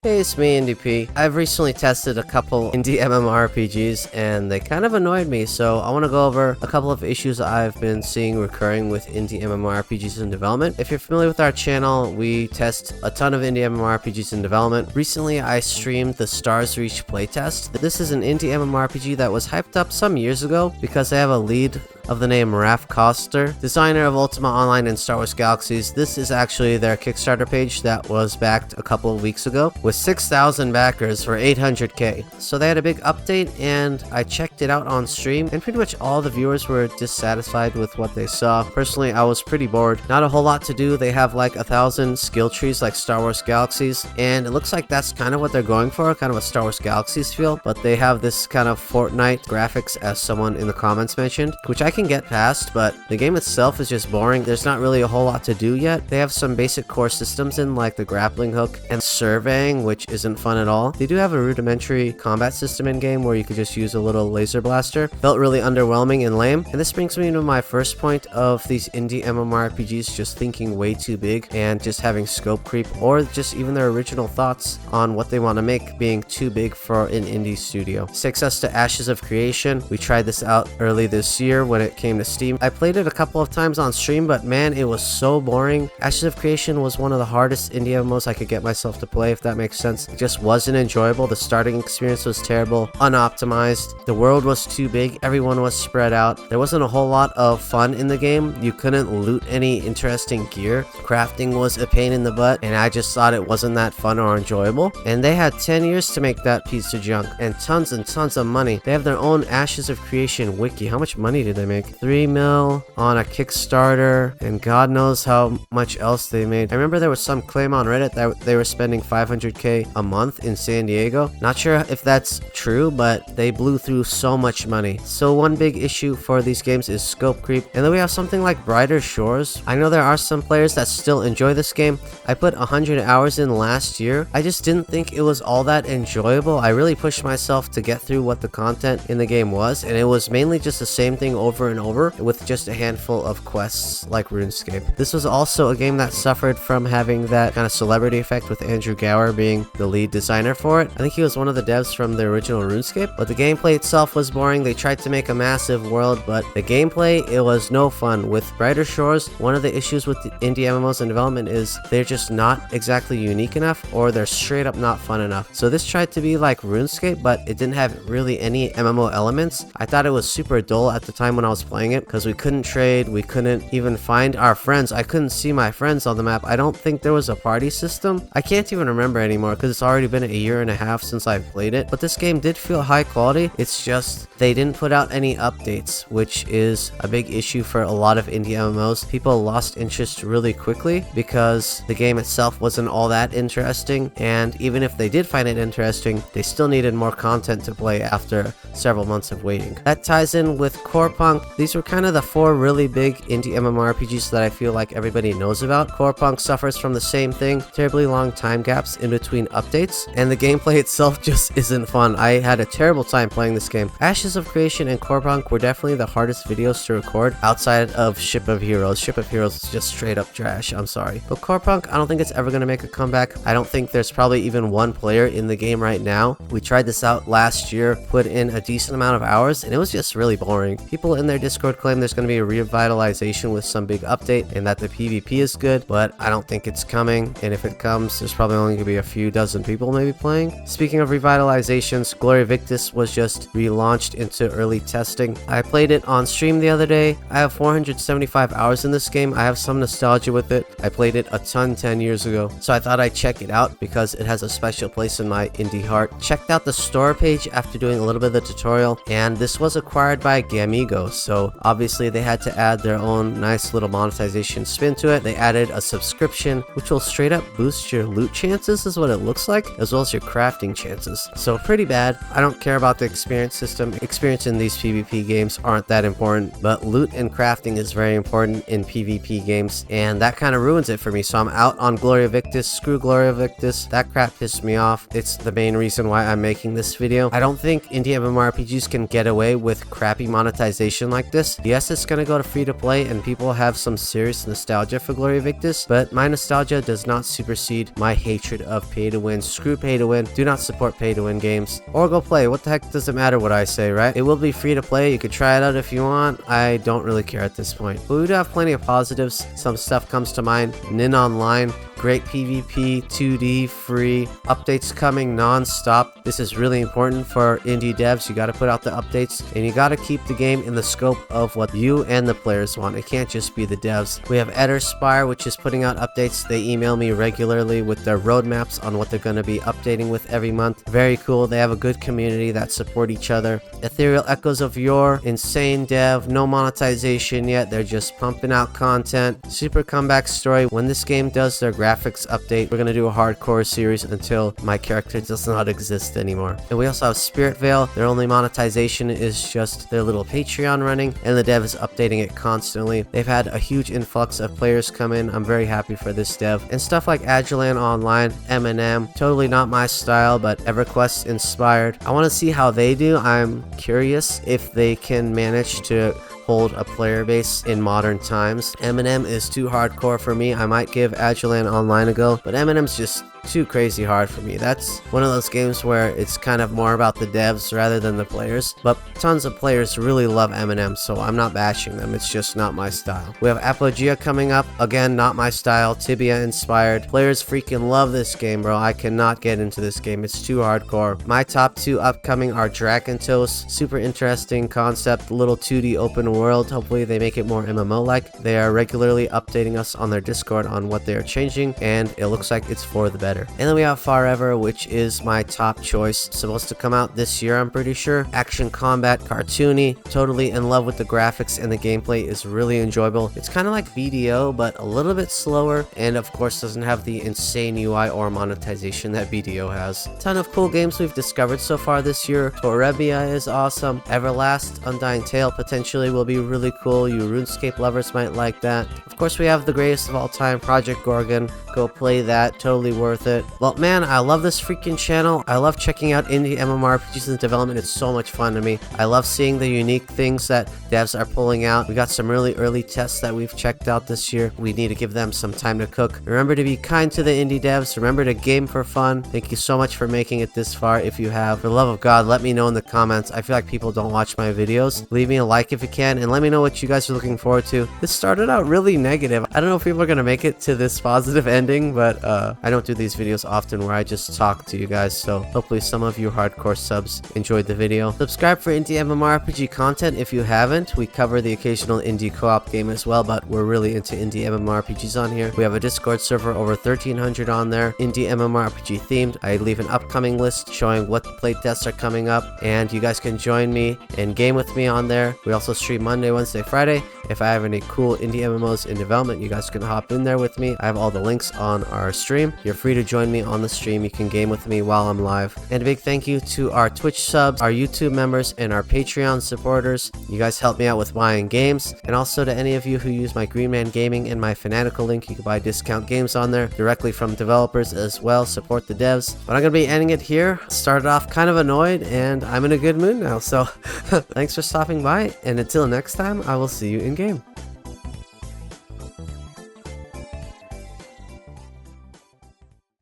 Hey, it's me, NDP. I've recently tested a couple indie MMORPGs and they kind of annoyed me, so I want to go over a couple of issues I've been seeing recurring with indie MMORPGs in development. If you're familiar with our channel, we test a ton of indie MMORPGs in development. Recently, I streamed the Stars Reach playtest. This is an indie MMORPG that was hyped up some years ago because they have a lead of the name Raph Koster, designer of Ultima Online and Star Wars Galaxies. This is actually their Kickstarter page that was backed a couple of weeks ago with 6,000 backers for 800k. So they had a big update and I checked it out on stream and pretty much all the viewers were dissatisfied with what they saw. Personally, I was pretty bored. Not a whole lot to do. They have like 1,000 skill trees like Star Wars Galaxies, and it looks like that's kind of what they're going for, kind of a Star Wars Galaxies feel, but they have this kind of Fortnite graphics, as someone in the comments mentioned, which I can get past, but the game itself is just boring. There's not really a whole lot to do yet. They have some basic core systems in like the grappling hook and surveying, which isn't fun at all. They do have a rudimentary combat system in game where you could just use a little laser blaster. Felt really underwhelming and lame. And this brings me to my first point of these indie MMORPGs just thinking way too big and just having scope creep, or just even their original thoughts on what they want to make being too big for an indie studio. Takes us to Ashes of Creation. We tried this out early this year when it came to Steam. I played it a couple of times on stream, but man, it was so boring. Ashes of Creation was one of the hardest indie MMOs I could get myself to play, if that makes sense. It just wasn't enjoyable. The starting experience was terrible, unoptimized. The world was too big. Everyone was spread out. There wasn't a whole lot of fun in the game. You couldn't loot any interesting gear. Crafting was a pain in the butt, and I just thought it wasn't that fun or enjoyable. And they had 10 years to make that piece of junk, and tons of money. They have their own Ashes of Creation wiki. How much money did they make? 3 mil on a Kickstarter, and God knows how much else they made. I remember there was some claim on Reddit that they were spending 500k a month in San Diego. Not sure if that's true, but they blew through so much money. So one big issue for these games is scope creep. And then we have something like Brighter Shores. I know there are some players that still enjoy this game. I put 100 hours in last year. I just didn't think it was all that enjoyable. I really pushed myself to get through what the content in the game was, and it was mainly just the same thing over and over with just a handful of quests like RuneScape. This was also a game that suffered from having that kind of celebrity effect with Andrew Gower being the lead designer for it. I think he was one of the devs from the original RuneScape, but the gameplay itself was boring. They tried to make a massive world, but the gameplay, it was no fun. With Brighter Shores, one of the issues with the indie MMOs in development is they're just not exactly unique enough, or they're straight up not fun enough. So this tried to be like RuneScape, but it didn't have really any MMO elements. I thought it was super dull at the time when I was playing it, because we couldn't trade, we couldn't even find our friends. I couldn't see my friends on the map. I don't think there was a party system. I can't even remember anymore because it's already been a year and a half since I've played it. But this game did feel high quality. It's just they didn't put out any updates, which is a big issue for a lot of indie MMOs. People lost interest really quickly because the game itself wasn't all that interesting, and even if they did find it interesting, they still needed more content to play after several months of waiting. That ties in with Core Punk. These were kind of the four really big indie MMORPGs that I feel like everybody knows about. Core Punk suffers from the same thing, terribly long time gaps in between updates, and the gameplay itself just isn't fun. I had a terrible time playing this game. Ashes of Creation and Core Punk were definitely the hardest videos to record outside of Ship of Heroes. Ship of Heroes is just straight up trash, I'm sorry. But Core Punk, I don't think it's ever going to make a comeback. I don't think there's probably even one player in the game right now. We tried this out last year, put in a decent amount of hours, and it was just really boring. People in their Discord claim there's going to be a revitalization with some big update and that the PvP is good, but I don't think it's coming, and if it comes, there's probably only going to be a few dozen people maybe playing. Speaking of revitalizations, Glory Victus was just relaunched into early testing. I played it on stream the other day. I have 475 hours in this game. I have some nostalgia with it. I played it a ton 10 years ago, so I thought I'd check it out because it has a special place in my indie heart. Checked out the store page after doing a little bit of the tutorial, and this was acquired by Gamigo, so obviously they had to add their own nice little monetization spin to it. They added a subscription which will straight up boost your loot chances, is what it looks like, as well as your crafting chances. So pretty bad. I don't care about the experience system. Experience in these PvP games aren't that important, but loot and crafting is very important in PvP games, and that kind of ruins it for me. So I'm out on Gloria Victus. Screw Gloria Victus. That crap pissed me off. It's the main reason why I'm making this video. I don't think indie MMORPGs can get away with crappy monetization action like this. Yes, it's gonna go to free to play and people have some serious nostalgia for Glory Victus, but my nostalgia does not supersede my hatred of pay to win. Screw pay to win. Do not support pay to win games. Or go play. What the heck does it matter what I say, right? It will be free to play. You could try it out if you want. I don't really care at this point. But we do have plenty of positives. Some stuff comes to mind. Nin Online. Great PvP, 2D, free, updates coming non-stop. This is really important for indie devs. You got to put out the updates and you got to keep the game in the scope of what you and the players want. It can't just be the devs. We have Ethyrial, which is putting out updates. They email me regularly with their roadmaps on what they're going to be updating with every month. Very cool. They have a good community that support each other. Ethereal Echoes of Yore, insane dev, no monetization yet. They're just pumping out content. Super comeback story. When this game does their graphics update, we're gonna do a hardcore series until my character does not exist anymore. And we also have Spiritvale. Their only monetization is just their little Patreon running, and the dev is updating it constantly. They've had a huge influx of players come in. I'm very happy for this dev. And stuff like Adrullan Online, M&M, totally not my style, but EverQuest inspired. I want to see how they do. I'm curious if they can manage to hold a player base in modern times. M&M is too hardcore for me. I might give Adrullan Online a go, but M&M's just too crazy hard for me. That's one of those games where it's kind of more about the devs rather than the players, but tons of players really love M&M, so I'm not bashing them. It's just not my style. We have Apogea coming up. Again, not my style. Tibia inspired. Players freaking love this game, bro. I cannot get into this game. It's too hardcore. My top two upcoming are Drakantos. Super interesting concept, little 2D open world. Hopefully they make it more MMO-like. They are regularly updating us on their Discord on what they are changing, and it looks like it's for the better. And then we have Farever, which is my top choice. Supposed to come out this year, I'm pretty sure. Action combat, cartoony, totally in love with the graphics, and the gameplay is really enjoyable. It's kind of like BDO, but a little bit slower, and of course doesn't have the insane UI or monetization that BDO has. Ton of cool games we've discovered so far this year. Torebia is awesome. Everlast, Undying Tale potentially will be really cool. You RuneScape lovers might like that. Of course, we have the greatest of all time, Project Gorgon. Go play that. Totally worth it. Well, man, I love this freaking channel. I love checking out indie MMORPGs in development. It's so much fun to me. I love seeing the unique things that devs are pulling out. We got some really early tests that we've checked out this year. We need to give them some time to cook. Remember to be kind to the indie devs. Remember to game for fun. Thank you so much for making it this far. If you have, for the love of God, let me know in the comments. I feel like people don't watch my videos. Leave me a like if you can, and let me know what you guys are looking forward to. This started out really negative. I don't know if people are going to make it to this positive ending, but I don't do these videos often where I just talk to you guys, so hopefully some of you hardcore subs enjoyed the video. Subscribe for indie MMORPG content if you haven't. We cover the occasional indie co-op game as well, but we're really into indie MMORPGs on here. We have a Discord server over 1,300 on there, indie MMORPG themed. I leave an upcoming list showing what playtests are coming up, and you guys can join me and game with me on there. We also stream Monday, Wednesday, Friday. If I have any cool indie MMOs in development, you guys can hop in there with me. I have all the links on our stream. You're free to join me on the stream. You can game with me while I'm live. And a big thank you to our Twitch subs, our YouTube members, and our Patreon supporters. You guys help me out with buying games. And also to any of you who use my Green Man Gaming and my Fanatical link, you can buy discount games on there directly from developers as well. Support the devs. But I'm going to be ending it here. Started off kind of annoyed, and I'm in a good mood now. So thanks for stopping by. And until next time, I will see you in game.